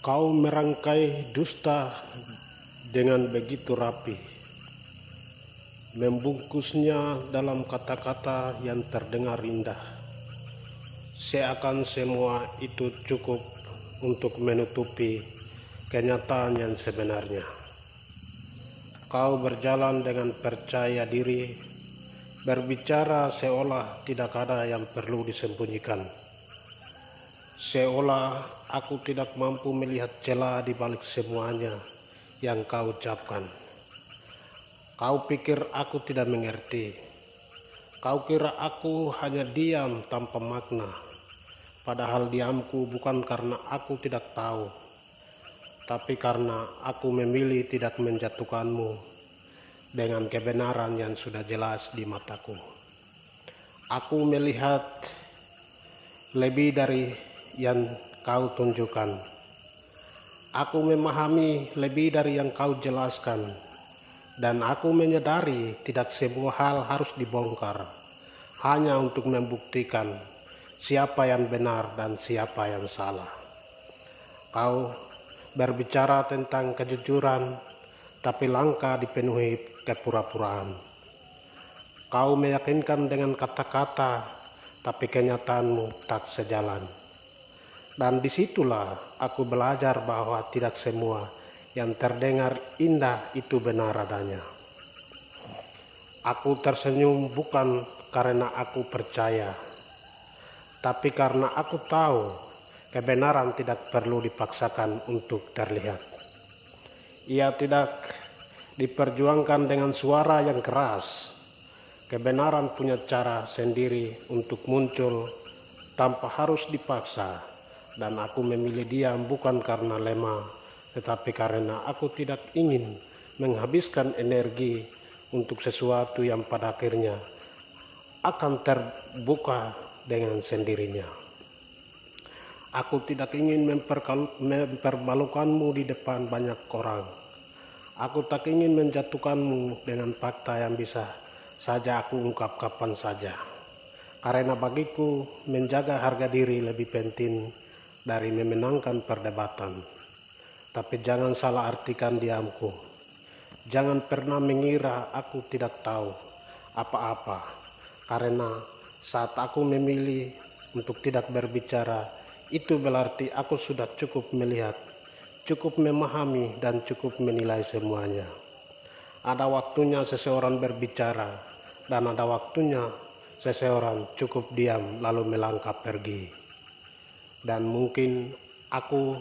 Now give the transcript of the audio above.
Kau merangkai dusta dengan begitu rapi, membungkusnya dalam kata-kata yang terdengar indah, seakan semua itu cukup untuk menutupi kenyataan yang sebenarnya. Kau berjalan dengan percaya diri, berbicara seolah tidak ada yang perlu disembunyikan, seolah aku tidak mampu melihat celah di balik semuanya yang kau ucapkan. Kau pikir aku tidak mengerti. Kau kira aku hanya diam tanpa makna, padahal diamku bukan karena aku tidak tahu, tapi karena aku memilih tidak menjatuhkanmu dengan kebenaran yang sudah jelas di mataku. Aku melihat lebih dari yang kau tunjukkan. Aku memahami lebih dari yang kau jelaskan. Dan aku menyadari tidak semua hal harus dibongkar hanya untuk membuktikan siapa yang benar dan siapa yang salah. Kau berbicara tentang kejujuran, tapi langka dipenuhi kepura-puraan. Kau meyakinkan dengan kata-kata, tapi kenyataanmu tak sejalan. Dan disitulah aku belajar bahwa tidak semua yang terdengar indah itu benar adanya. Aku tersenyum bukan karena aku percaya, tapi karena aku tahu kebenaran tidak perlu dipaksakan untuk terlihat. Ia tidak diperjuangkan dengan suara yang keras. Kebenaran punya cara sendiri untuk muncul tanpa harus dipaksa, dan aku memilih diam bukan karena lemah, tetapi karena aku tidak ingin menghabiskan energi untuk sesuatu yang pada akhirnya akan terbuka dengan sendirinya. Aku tidak ingin mempermalukanmu di depan banyak orang. Aku tak ingin menjatuhkanmu dengan fakta yang bisa saja aku ungkap kapan saja. Karena bagiku menjaga harga diri lebih penting dari memenangkan perdebatan. Tapi jangan salah artikan diamku. Jangan pernah mengira aku tidak tahu apa-apa. Karena saat aku memilih untuk tidak berbicara, itu berarti aku sudah cukup melihat, cukup memahami, dan cukup menilai semuanya. Ada waktunya seseorang berbicara, dan ada waktunya seseorang cukup diam lalu melangkah pergi. Dan mungkin aku